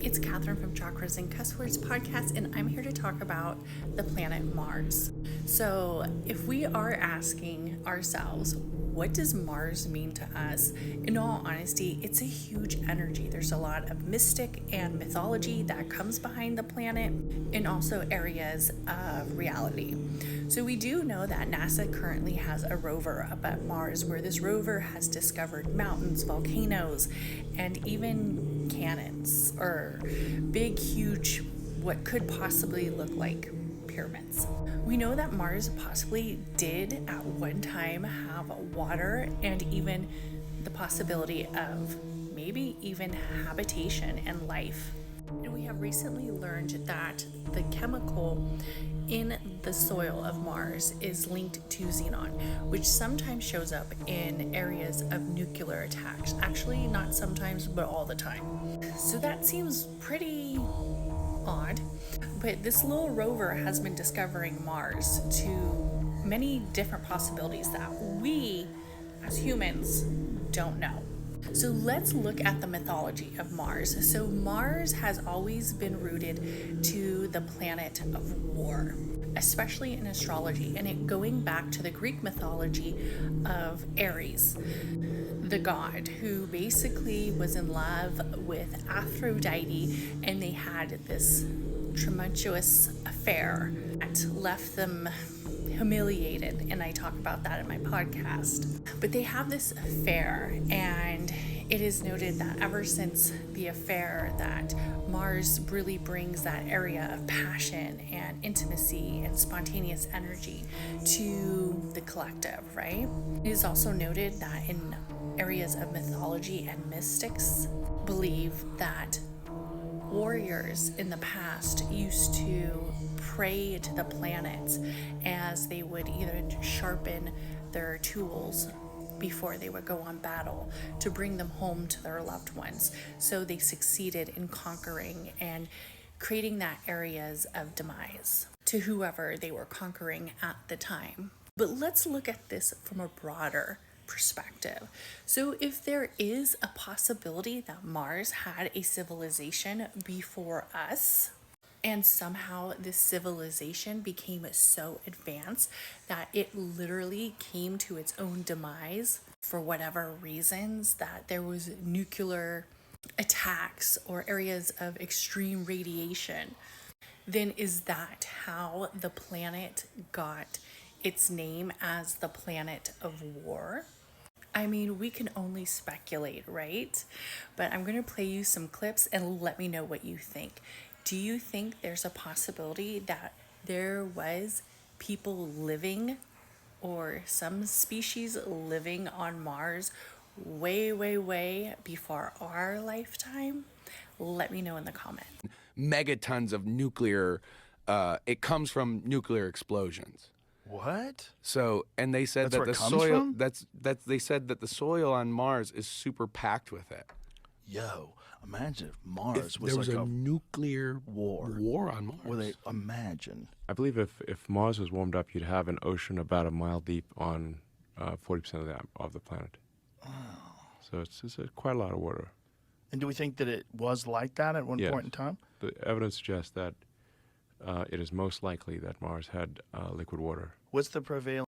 It's Catherine from Chakras and Cusswords podcast, and I'm here to talk about the planet Mars. So, if we are asking ourselves, what does Mars mean to us? In all honesty, it's a huge energy. There's a lot of mystic and mythology that comes behind the planet, and also areas of reality. So we do know that NASA currently has a rover up at Mars where this rover has discovered mountains, volcanoes, and even cannons or big, huge, what could possibly look like pyramids. We know that Mars possibly did at one time have water and even the possibility of maybe even habitation and life. And we have recently learned that the chemical in the soil of Mars is linked to xenon, which sometimes shows up in areas of nuclear attacks. Actually, not sometimes, but all the time. So that seems pretty odd. But this little rover has been discovering Mars to many different possibilities that we, as humans, don't know. So let's look at the mythology of Mars. So Mars has always been rooted to the planet of war, especially in astrology, and it going back to the Greek mythology of Ares, the god who basically was in love with Aphrodite, and they had this tumultuous affair that left them humiliated, and I talk about that in my podcast. But they have this affair, and it is noted that ever since the affair that Mars really brings that area of passion and intimacy and spontaneous energy to the collective, right? It is also noted that in areas of mythology and mystics believe that warriors in the past used to pray to the planets as they would either sharpen their tools before they would go on battle to bring them home to their loved ones. So they succeeded in conquering and creating that areas of demise to whoever they were conquering at the time. But let's look at this from a broader perspective. So if there is a possibility that Mars had a civilization before us, and somehow this civilization became so advanced that it literally came to its own demise for whatever reasons, that there was nuclear attacks or areas of extreme radiation, then is that how the planet got its name as the planet of war? I mean, we can only speculate, right? But I'm going to play you some clips and let me know what you think. Do you think there's a possibility that there was people living or some species living on Mars way before our lifetime? Let me know in the comments. Megatons of nuclear, it comes from nuclear explosions. What? So, and they said That's that where the it comes soil, from? they said that the soil on Mars is super packed with it. Yo, imagine if Mars If was there was like a nuclear war on Mars. where they imagine. I believe if Mars was warmed up, you'd have an ocean about a mile deep on 40% of the planet. Oh. So it's quite a lot of water. And do we think that it was like that at one Yes. point in time? The evidence suggests that it is most likely that Mars had liquid water. What's the prevailing